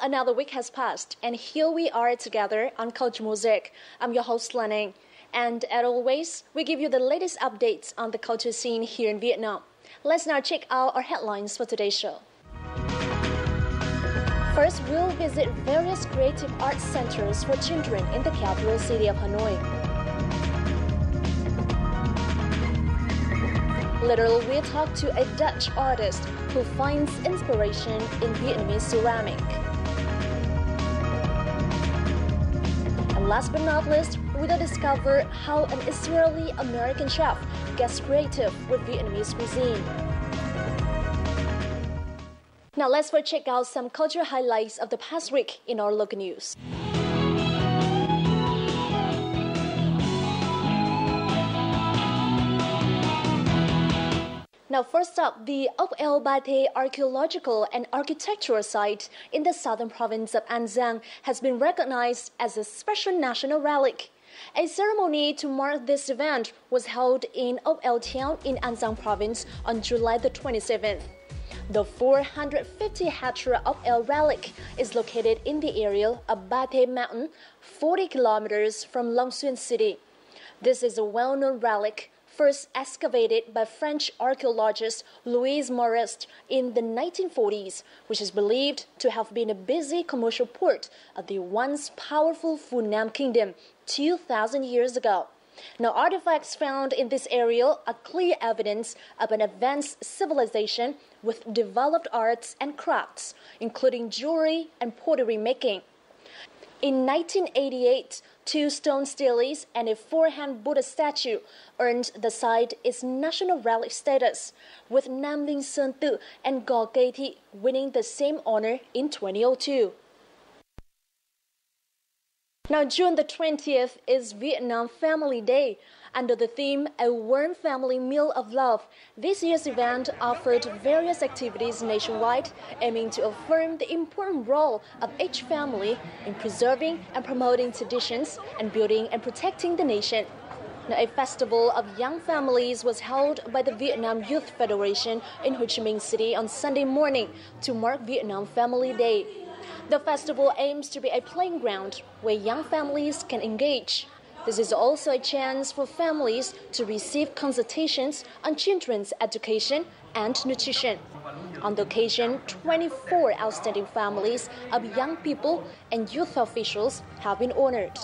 Another week has passed, and here we are together on Culture Mosaic. I'm your host, Lan, and as always, we give you the latest updates on the culture scene here in Vietnam. Let's now check out our headlines for today's show. First, we'll visit various creative arts centers for children in the capital city of Hanoi. Later, we'll talk to a Dutch artist who finds inspiration in Vietnamese ceramic. And last but not least, we'll discover how an Israeli-American chef gets creative with Vietnamese cuisine. Now let's first check out some cultural highlights of the past week in our local news. Now first up, the Ốc Eo Ba The archaeological and architectural site in the southern province of An Giang has been recognized as a special national relic. A ceremony to mark this event was held in Ốc Eo town in An Giang province on July the 27th. The 450-hectare Ốc Eo relic is located in the area of Ba The mountain, 40 kilometers from Long Xuyên city. This is a well-known relic first excavated by French archaeologist Louis Marest in the 1940s, which is believed to have been a busy commercial port of the once powerful Phu Nam Kingdom 2,000 years ago. Now, artifacts found in this area are clear evidence of an advanced civilization with developed arts and crafts, including jewelry and pottery making. In 1988, 2 stone steles and a 4-hand Buddha statue earned the site its national relic status, with Nam Linh Sơn Tự and Gò Cây Thị winning the same honor in 2002. Now, June the 20th is Vietnam Family Day. Under the theme, A Warm Family Meal of Love, this year's event offered various activities nationwide, aiming to affirm the important role of each family in preserving and promoting traditions and building and protecting the nation. Now, a festival of young families was held by the Vietnam Youth Federation in Ho Chi Minh City on Sunday morning to mark Vietnam Family Day. The festival aims to be a playing ground where young families can engage. This is also a chance for families to receive consultations on children's education and nutrition. On the occasion, 24 outstanding families of young people and youth officials have been honored.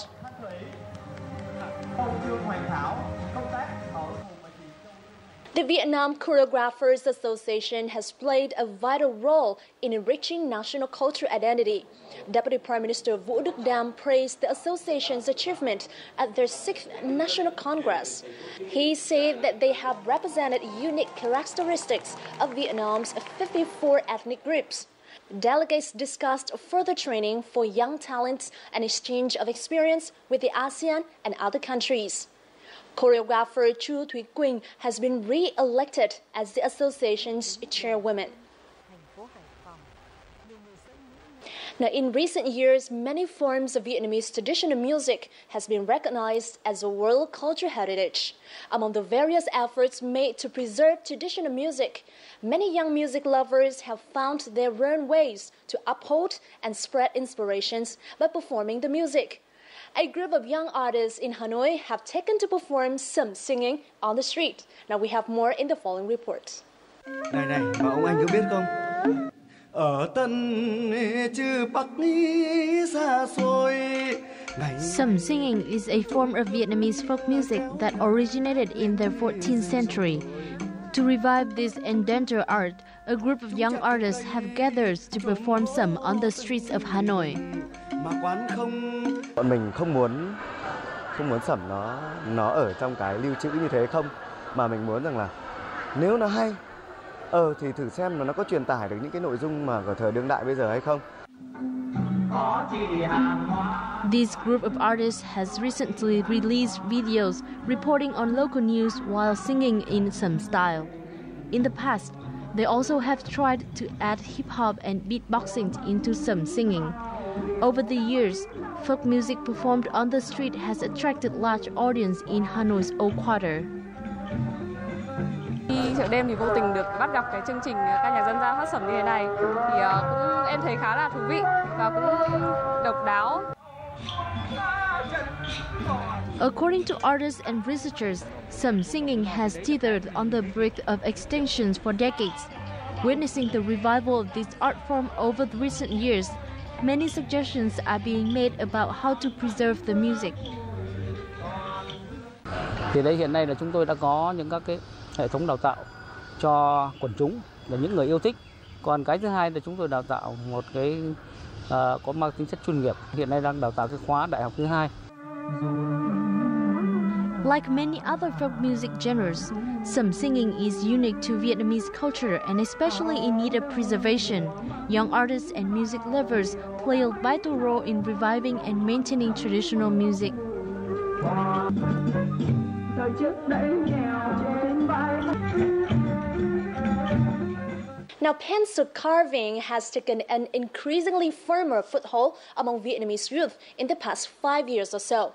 The Vietnam Choreographers Association has played a vital role in enriching national cultural identity. Deputy Prime Minister Vũ Đức Đam praised the association's achievement at their 6th National Congress. He said that they have represented unique characteristics of Vietnam's 54 ethnic groups. Delegates discussed further training for young talents and exchange of experience with the ASEAN and other countries. Choreographer Chu Thủy Quỳnh has been re-elected as the association's chairwoman. Now, in recent years, many forms of Vietnamese traditional music has been recognized as a world cultural heritage. Among the various efforts made to preserve traditional music, many young music lovers have found their own ways to uphold and spread inspirations by performing the music. A group of young artists in Hanoi have taken to perform some singing on the street. Now we have more in the following report. Này, mà ông anh có biết không? Ở Tân chư Bắc Ní xa xôi. Some singing is a form of Vietnamese folk music that originated in the 14th century. To revive this endangered art, a group of young artists have gathered to perform some on the streets of Hanoi. Bọn mình không muốn sẩm nó ở trong cái lưu trữ như thế không, mà mình muốn rằng là nếu nó hay thì thử xem là nó có truyền tải được những cái nội dung mà của thời đương đại bây giờ hay không. This group of artists has recently released videos reporting on local news while singing in some style. In the past, they also have tried to add hip-hop and beatboxing into some singing. Over the years, folk music performed on the street has attracted large audience in Hanoi's Old Quarter. Chợ đêm thì vô tình được bắt gặp cái chương trình ca nhạc dân gian hát sẩm như thế này thì cũng em thấy khá là thú vị và cũng độc đáo. According to artists and researchers, sẩm singing has teetered on the brink of extinction for decades. Witnessing the revival of this art form over the recent years, many suggestions are being made about how to preserve the music. Thì đây hiện nay là chúng tôi đã có những các cái hệ thống đào tạo cho quần chúng là những người yêu thích. Còn cái thứ hai là chúng tôi đào tạo một cái có mang tính chất chuyên nghiệp. Hiện nay đang đào tạo cái khóa đại học thứ 2. Like many other folk music genres, sẩm singing is unique to Vietnamese culture and especially in need of preservation. Young artists and music lovers play a vital role in reviving and maintaining traditional music. Now, pencil carving has taken an increasingly firmer foothold among Vietnamese youth in the past 5 years or so.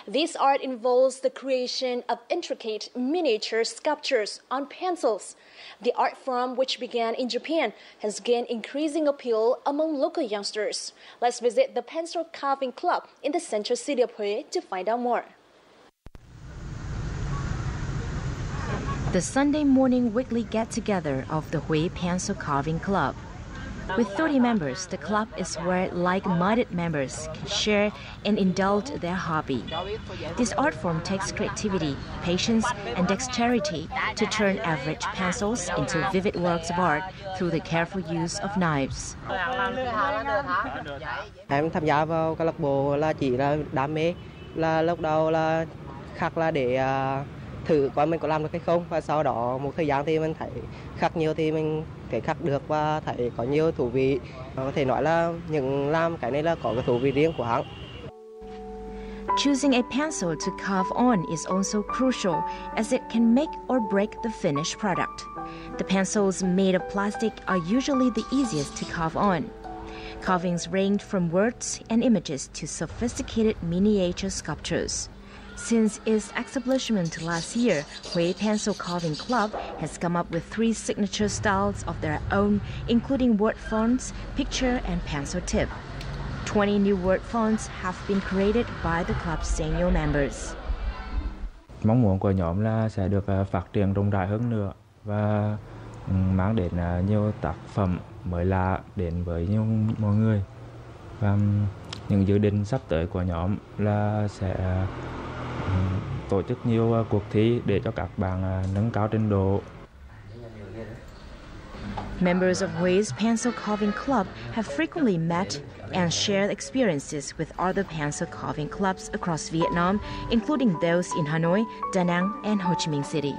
This art involves the creation of intricate miniature sculptures on pencils. The art form, which began in Japan, has gained increasing appeal among local youngsters. Let's visit the Pencil Carving Club in the central city of Hue to find out more. The Sunday morning weekly get-together of the Hue Pencil Carving Club. With 30 members, the club is where like-minded members can share and indulge their hobby. This art form takes creativity, patience, and dexterity to turn average pencils into vivid works of art through the careful use of knives. Em tham gia vào câu lạc bộ là chỉ là đam mê, là lúc đầu là khắc là để thử coi mình có làm được hay không, và sau đó một thời gian thì mình thấy khắc nhiều thì mình thấy khắc được và thấy có nhiều thú vị. Có thể nói là những làm cái này là có cái thú vị riêng của hắn. Choosing a pencil to carve on is also crucial as it can make or break the finished product. The pencils made of plastic are usually the easiest to carve on. Carvings range from words and images to sophisticated miniature sculptures. Since its establishment last year, Hue Pencil Carving Club has come up with 3 signature styles of their own, including word fonts, picture, and pencil tip. 20 new word fonts have been created by the club's senior members. Mong muốn của nhóm là sẽ được phát triển rộng rãi hơn nữa và mang đến nhiều tác phẩm mới lạ đến với nhiều mọi người. Và những dự định sắp tới của nhóm là sẽ tổ chức nhiều cuộc thi để cho các bạn nâng cao trình độ. Members of Hue's Pencil Carving Club have frequently met and shared experiences with other pencil carving clubs across Vietnam, including those in Hanoi, Da Nang, and Ho Chi Minh City.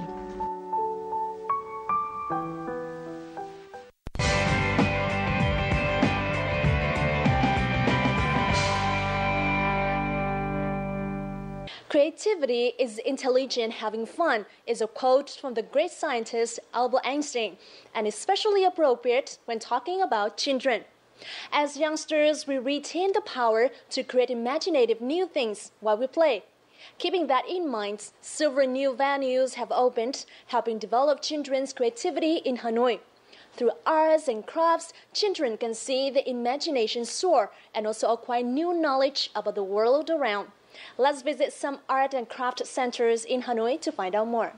Creativity is intelligent having fun is a quote from the great scientist Albert Einstein, and especially appropriate when talking about children. As youngsters, we retain the power to create imaginative new things while we play. Keeping that in mind, several new venues have opened, helping develop children's creativity in Hanoi. Through arts and crafts, children can see the imagination soar and also acquire new knowledge about the world around. Let's visit some art and craft centers in Hanoi to find out more.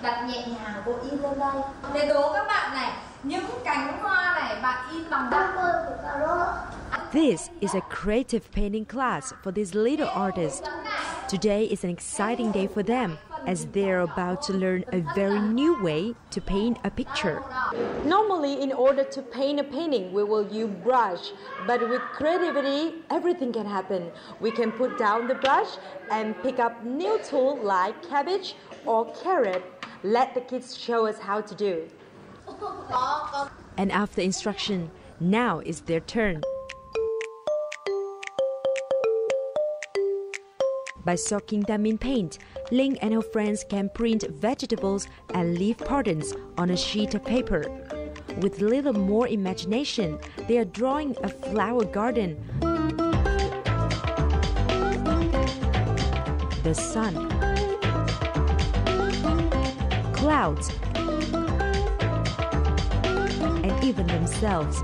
Đặt nhẹ nhàng cô in lên đây. Để đố các bạn này, những cánh hoa này bạn in bằng đá tơ của cà rốt. This is a creative painting class for these little artists. Today is an exciting day for them as they're about to learn a very new way to paint a picture. Normally, in order to paint a painting, we will use brush. But with creativity, everything can happen. We can put down the brush and pick up new tools like cabbage or carrot. Let the kids show us how to do. And after instruction, now is their turn. By soaking them in paint, Ling and her friends can print vegetables and leaf patterns on a sheet of paper. With little more imagination, they are drawing a flower garden, the sun, clouds, and even themselves.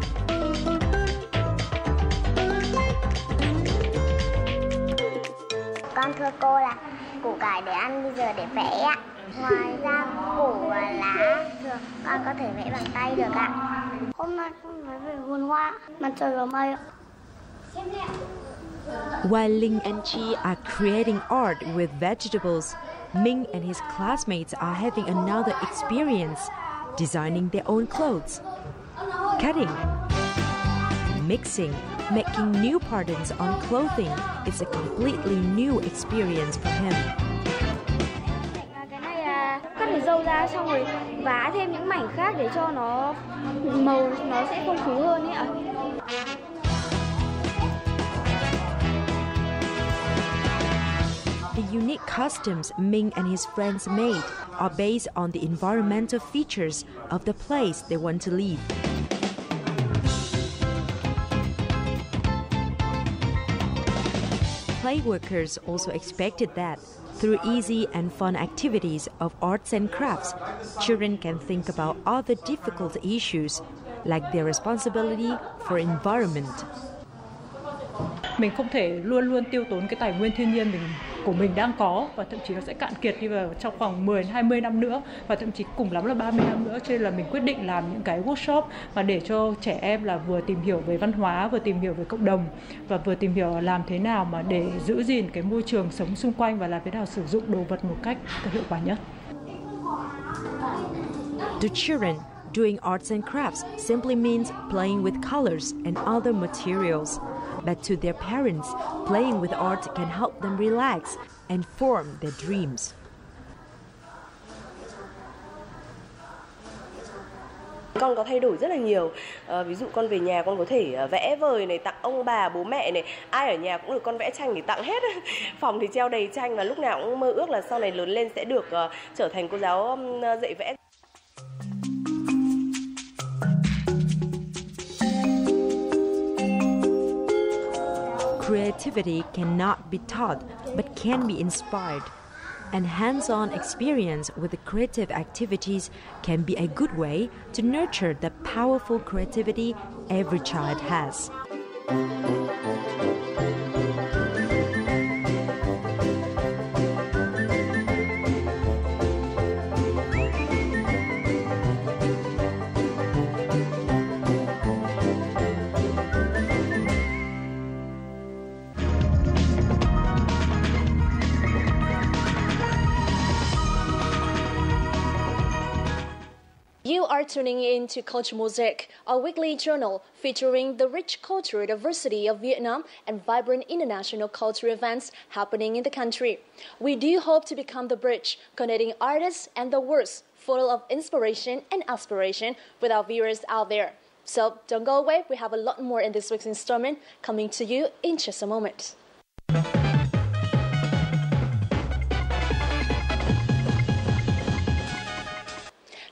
Con thưa cô là củ cải để ăn bây giờ để vẽ ạ. Ngoài ra củ và lá thường con có thể vẽ bằng tay được ạ. Hôm nay con vẽ về vườn hoa, mặt trời và mây ạ. While Ling and Chi are creating art with vegetables, Ming and his classmates are having another experience, designing their own clothes, cutting, mixing, making new patterns on clothing. It's a completely new experience for him. Cái này cắt cái râu ra xong rồi vá thêm những mảnh khác để cho nó màu nó sẽ phong phú hơn ấy ạ. The unique costumes Ming and his friends made are based on the environmental features of the place they want to live. Play workers also expected that through easy and fun activities of arts and crafts, children can think about other difficult issues like their responsibility for environment. Mình không thể luôn luôn tiêu tốn cái tài nguyên thiên nhiên của mình đang có, và thậm chí nó sẽ cạn kiệt đi vào trong khoảng 10-20 năm nữa, và thậm chí cùng lắm là 30 năm nữa. Cho nên là mình quyết định làm những cái workshop mà để cho trẻ em là vừa tìm hiểu về văn hóa, vừa tìm hiểu về cộng đồng, và vừa tìm hiểu làm thế nào mà để giữ gìn cái môi trường sống xung quanh và làm thế nào sử dụng đồ vật một cách hiệu quả nhất. To children, doing arts and crafts simply means playing with colors and other materials. But to their parents, playing with art can help them relax and form their dreams. Con có thay đổi rất là nhiều. Ví dụ con về nhà con có thể vẽ vời này, tặng ông bà, bố mẹ này, ai ở nhà cũng được, con vẽ tranh để tặng hết. Phòng thì treo đầy tranh và lúc nào cũng mơ ước là sau này lớn lên sẽ được trở thành cô giáo dạy vẽ. Creativity cannot be taught, but can be inspired. And hands-on experience with the creative activities can be a good way to nurture the powerful creativity every child has. You are tuning in to Culture Mosaic, a weekly journal featuring the rich cultural diversity of Vietnam and vibrant international cultural events happening in the country. We do hope to become the bridge connecting artists and the world, full of inspiration and aspiration with our viewers out there. So don't go away, we have a lot more in this week's installment coming to you in just a moment.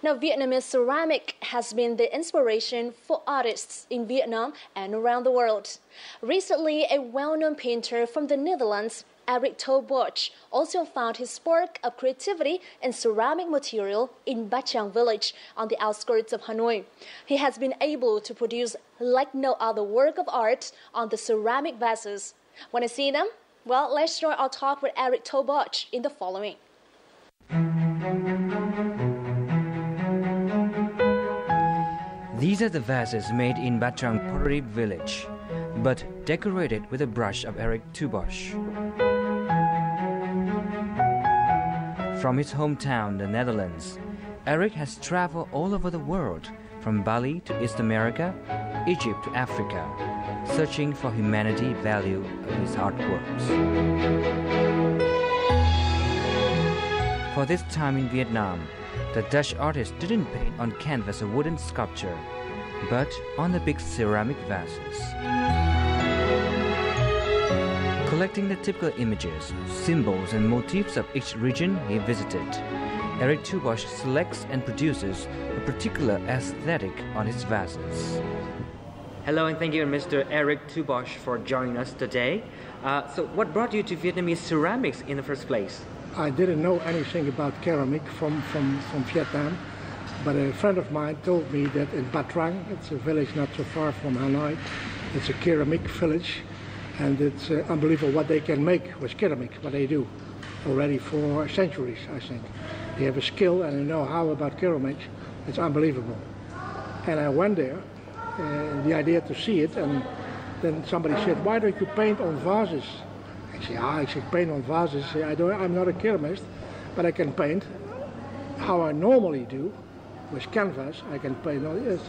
Now, Vietnamese ceramic has been the inspiration for artists in Vietnam and around the world. Recently, a well-known painter from the Netherlands, Eric Boch, also found his spark of creativity in ceramic material in Ba Trang village on the outskirts of Hanoi. He has been able to produce like no other work of art on the ceramic vases. Want to see them? Well, let's join our talk with Eric Boch in the following. These are the vases made in Ba Trang Pottery Village, but decorated with a brush of Eric Boch. From his hometown, the Netherlands, Eric has traveled all over the world, from Bali to East America, Egypt to Africa, searching for humanity value of his artworks. For this time in Vietnam, the Dutch artist didn't paint on canvas or wooden sculpture, but on the big ceramic vases. Collecting the typical images, symbols and motifs of each region he visited, Eric Tubosh selects and produces a particular aesthetic on his vases. Hello and thank you, Mr. Eric Tubosh, for joining us today. So what brought you to Vietnamese ceramics in the first place? I didn't know anything about ceramic from Vietnam, but a friend of mine told me that in Ba Trang, it's a village not so far from Hanoi, it's a ceramic village, and it's unbelievable what they can make with ceramic, what they do already for centuries, I think. They have a skill and a know-how about ceramics, it's unbelievable. And I went there, the idea to see it, and then somebody said, why don't you paint on vases? I said, paint on vases. I'm not a ceramist, but I can paint how I normally do with canvas. I can paint on this,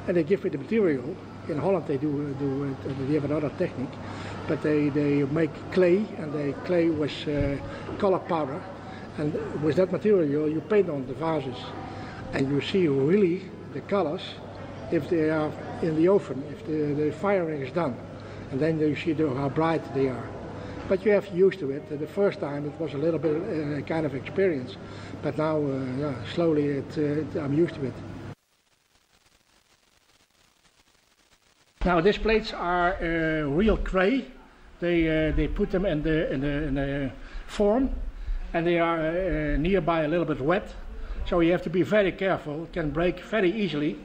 and they give me the material. In Holland they they have another technique, but they make clay, and they clay with color powder, and with that material you paint on the vases, and you see really the colors if they are in the oven, if the firing is done, and then you see how bright they are. But you have used to it. The first time it was a little bit kind of experience, but now slowly I'm used to it. Now these plates are real clay. They put them in the form, and they are nearby a little bit wet, so you have to be very careful. It can break very easily.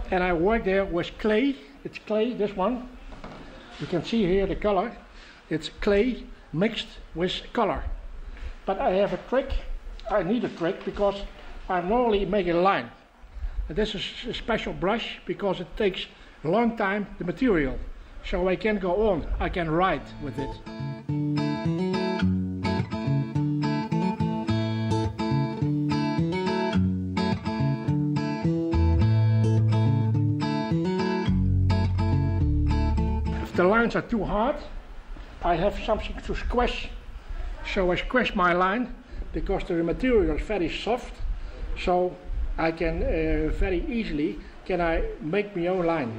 And I work there with clay. It's clay, this one. You can see here the color. It's clay mixed with color. But I have a trick. I need a trick because I normally make a line. And this is a special brush because it takes a long time, the material. So I can go on. I can write with it. If the lines are too hard, I have something to squash, so I squash my line because the material is very soft, so I can very easily make my own line.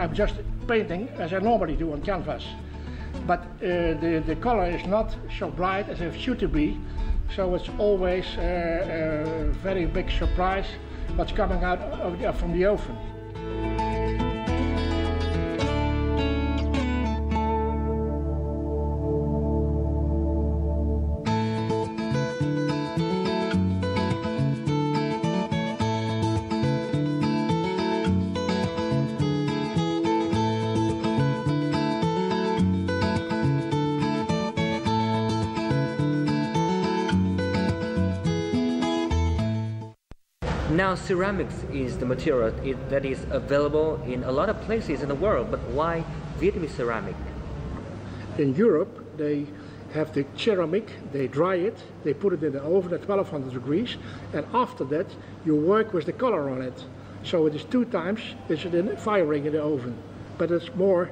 I'm just painting as I normally do on canvas, but the color is not so bright as it should to be, so it's always a very big surprise what's coming out from the oven. Now, ceramics is the material that is available in a lot of places in the world, but why Vietnamese ceramic? In Europe, they have the ceramic, they dry it, they put it in the oven at 1200 degrees, and after that you work with the color on it. So it is 2 times it's in firing in the oven, but it's more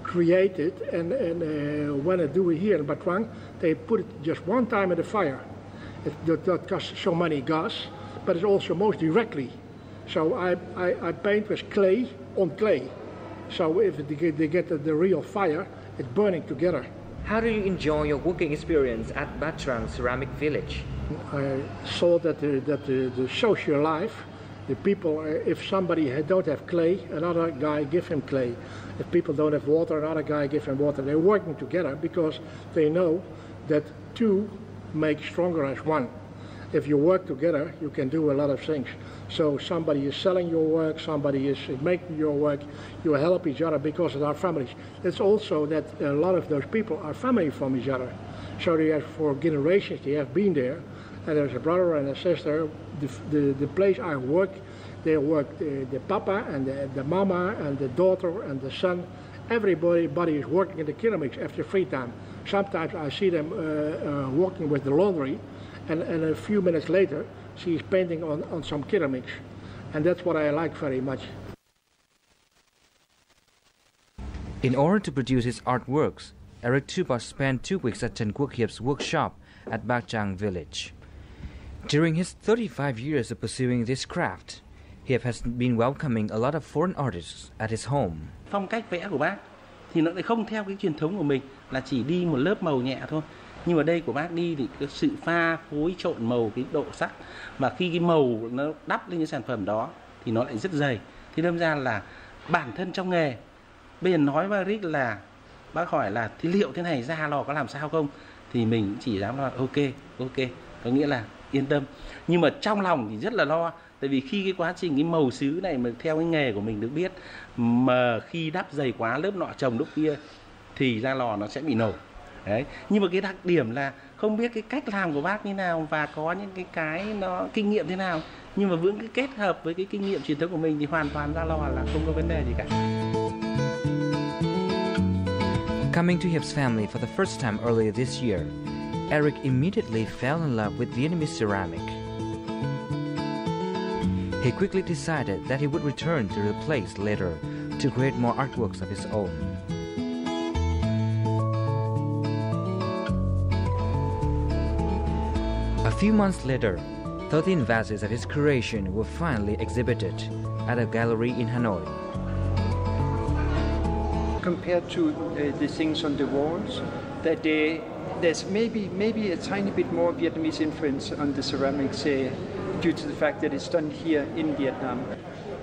created, and when I do it here in Ba Trang, they put it just 1 time in the fire. It does not cost so many gas, but it's also most directly. So I paint with clay on clay. So if they get the real fire, it's burning together. How do you enjoy your working experience at Ba Trang Ceramic Village? I saw that the social life, the people, if somebody don't have clay, another guy give him clay. If people don't have water, another guy give him water. They're working together because they know that 2 make stronger as 1. If you work together, you can do a lot of things. So somebody is selling your work, somebody is making your work, you help each other because of our families. It's also that a lot of those people are family from each other. So they have, for generations, they have been there, and there's a brother and a sister. The place I work, they work the papa and the mama and the daughter and the son. Everybody is working in the ceramics after free time. Sometimes I see them working with the laundry, and a few minutes later, she is painting on some ceramics. And that's what I like very much. In order to produce his artworks, Eric Tubosh spent 2 weeks at Trần Quốc Hiệp workshop at Bát Tràng village. During his 35 years of pursuing this craft, Hiệp has been welcoming a lot of foreign artists at his home. Phong cách vẽ của bác thì nó lại không theo cái truyền thống của mình là chỉ đi một lớp màu nhẹ thôi. Nhưng mà đây của bác đi thì cái sự pha phối trộn màu, cái độ sắc, và khi cái màu nó đắp lên cái sản phẩm đó thì nó lại rất dày. Thì đâm ra là bản thân trong nghề, bây giờ nói với Rick là bác hỏi là thì liệu thế này ra lò có làm sao không, thì mình chỉ dám nói ok, có nghĩa là yên tâm. Nhưng mà trong lòng thì rất là lo, tại vì khi cái quá trình cái màu sứ này mà theo cái nghề của mình được biết, mà khi đắp dày quá lớp nọ chồng lúc kia thì ra lò nó sẽ bị nổ. Đấy. Nhưng mà cái đặc điểm là không biết cái cách làm của bác như nào và có những cái nó kinh nghiệm thế nào, nhưng mà vẫn cứ kết hợp với cái kinh nghiệm truyền thống của mình thì hoàn toàn ra lò là không có vấn đề gì cả. Coming to Hiep's family for the first time earlier this year, Eric immediately fell in love with Vietnamese ceramic. He quickly decided that he would return to the place later to create more artworks of his own. A few months later, 13 vases of his creation were finally exhibited at a gallery in Hanoi. Compared to the things on the walls, that there's maybe a tiny bit more Vietnamese influence on the ceramics due to the fact that it's done here in Vietnam.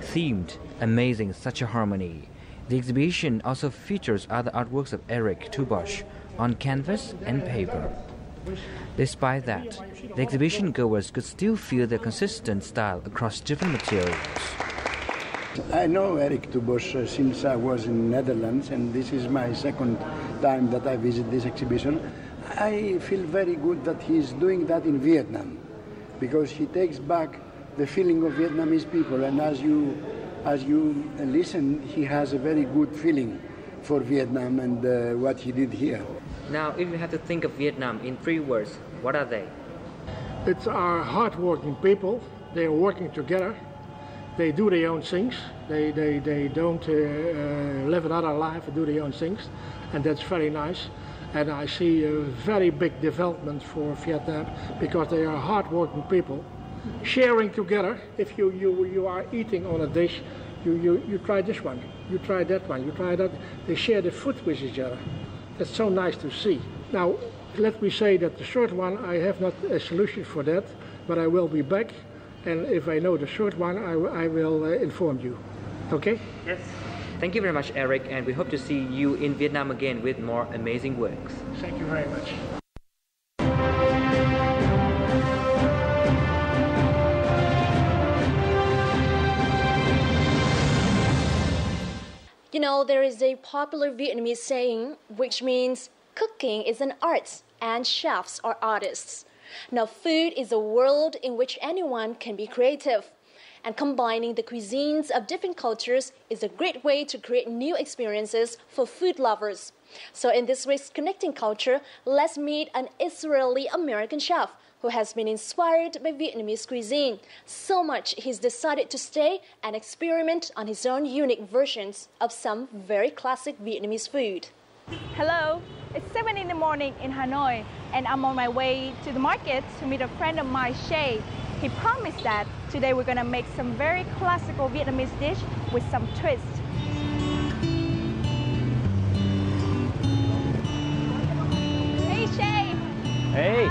Themed, amazing, such a harmony. The exhibition also features other artworks of Eric Tubosh on canvas and paper. Despite that, the exhibition goers could still feel the consistent style across different materials. I know Eric Tubosh since I was in Netherlands, and this is my second time that I visit this exhibition. I feel very good that he's doing that in Vietnam, because he takes back the feeling of Vietnamese people, and as you listen, he has a very good feeling for Vietnam and what he did here. Now, if you had to think of Vietnam in 3 words, what are they? It's our hard-working people. They are working together. They do their own things. They don't live another life and do their own things, and that's very nice. And I see a very big development for Vietnam because they are hard-working people, sharing together. If you are eating on a dish, you try this one, you try that one, you try that. They share the food with each other. That's so nice to see. Now, let me say that the short one, I have not a solution for that, but I will be back. And if I know the short one, I will inform you. Okay? Yes. Thank you very much, Eric, and we hope to see you in Vietnam again with more amazing works. Thank you very much. You know, there is a popular Vietnamese saying which means cooking is an art and chefs are artists. Now, food is a world in which anyone can be creative, and combining the cuisines of different cultures is a great way to create new experiences for food lovers. So in this week's Connecting Culture, let's meet an Israeli-American chef who has been inspired by Vietnamese cuisine so much he's decided to stay and experiment on his own unique versions of some very classic Vietnamese food. Hello, it's 7 in the morning in Hanoi, and I'm on my way to the market to meet a friend of mine, Shay. He promised that today we're gonna make some very classical Vietnamese dish with some twist. Hey Shay! Hey!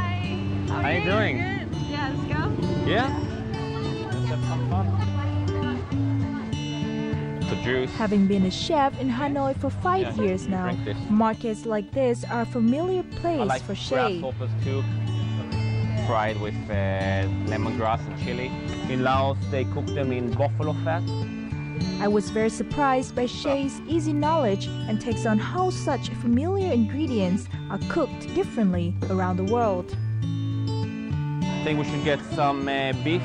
Hi. How you doing? Good. Yeah, let's go. Yeah? Let's have some fun. The juice. Having been a chef in Hanoi for 5 years now, markets like this are a familiar place for Shay. Grasshoppers too, fried with lemongrass and chili. In Laos, they cook them in buffalo fat. I was very surprised by Shay's easy knowledge and takes on how such familiar ingredients are cooked differently around the world. I think we should get some beef.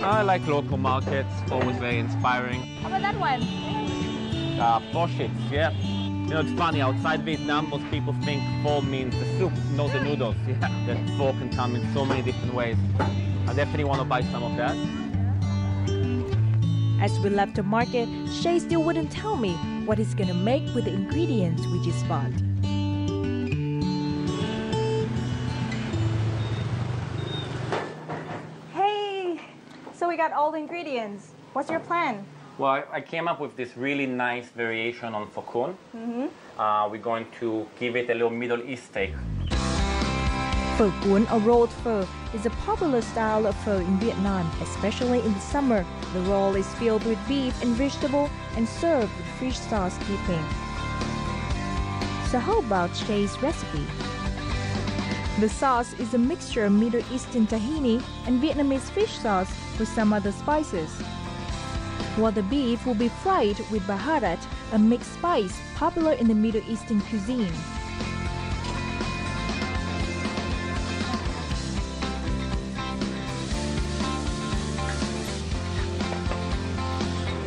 I like local markets, always very inspiring. How about that one? Borscht, yeah. You know, it's funny, outside Vietnam, most people think pho means the soup, not the noodles. Yeah, that pho can come in so many different ways. I definitely want to buy some of that. As we left the market, Shay still wouldn't tell me what he's gonna make with the ingredients we just bought. Hey, so we got all the ingredients. What's your plan? Well, I came up with this really nice variation on pho kun. We're going to give it a little Middle East take. Phở cuốn or rolled pho is a popular style of pho in Vietnam, especially in the summer. The roll is filled with beef and vegetable and served with fish sauce dipping. So how about Shay's recipe? The sauce is a mixture of Middle Eastern tahini and Vietnamese fish sauce with some other spices. While the beef will be fried with baharat, a mixed spice popular in the Middle Eastern cuisine.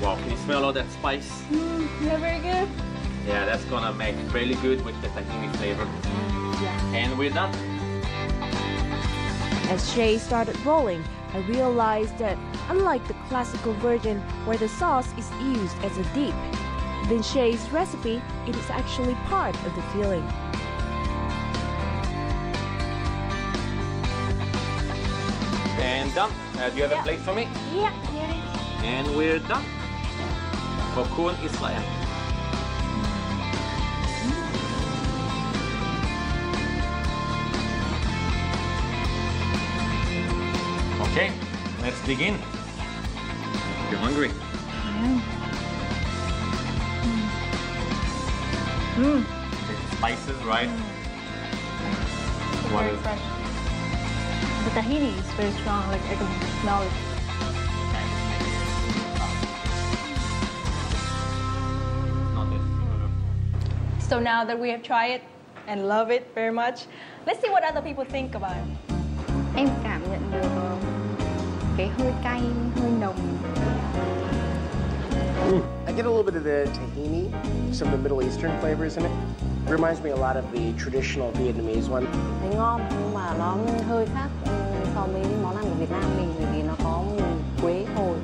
Wow, can you smell all that spice? Yeah, very good. Yeah, that's gonna make really good with the tahini flavor. Yeah. And we're done. As Shay started rolling, I realized that unlike the classical version where the sauce is used as a dip, in Shay's recipe, it is actually part of the filling. And done. Do you have a plate for me? Yeah, here it is. And we're done. Pho kun Israel. Okay, let's dig in. You're hungry. The spices, right? What Very is fresh. The tahini is very strong, like I can smell it. So now that we have tried it and love it very much, let's see what other people think about it. Em cảm nhận được cái hơi cay, hơi nồng. I get a little bit of the tahini, some of the Middle Eastern flavors in it. It reminds me a lot of the traditional Vietnamese one. Thấy ngon nhưng mà nó hơi khác so với món ăn của Việt Nam mình vì nó có mùi quế hồi.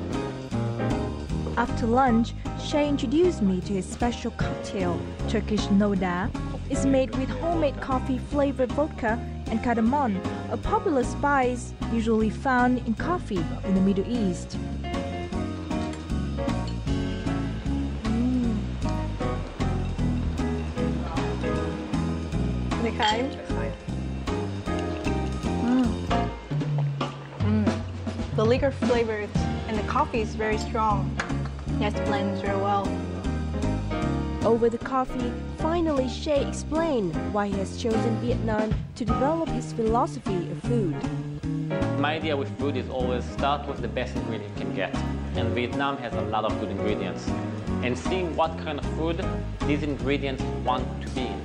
After lunch, Shay introduced me to his special cocktail, Turkish noda. It's made with homemade coffee-flavored vodka and cardamom, a popular spice usually found in coffee in the Middle East. The liquor flavor and the coffee is very strong. Yes, blends very well. Over the coffee, finally Shay explained why he has chosen Vietnam to develop his philosophy of food. My idea with food is always start with the best ingredient you can get. And Vietnam has a lot of good ingredients. And seeing what kind of food these ingredients want to be in.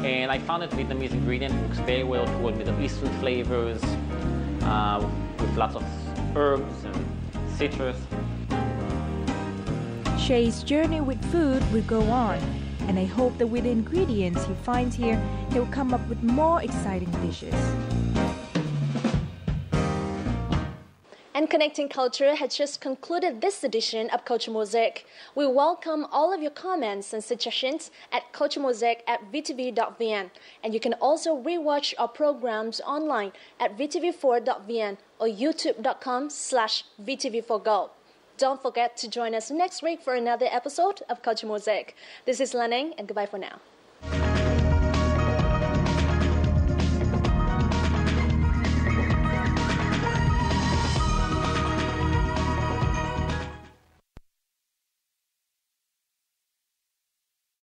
And I found that Vietnamese ingredient works very well toward Middle Eastern flavors, with lots of herbs and citrus. Shay's journey with food will go on, and I hope that with the ingredients he finds here, he will come up with more exciting dishes. And Connecting Culture has just concluded this edition of Culture Mosaic. We welcome all of your comments and suggestions at culturemosaic@vtv.vn. And you can also rewatch our programs online at vtv4.vn or youtube.com/vtv4go. Don't forget to join us next week for another episode of Culture Mosaic. This is Lan Anh, and goodbye for now.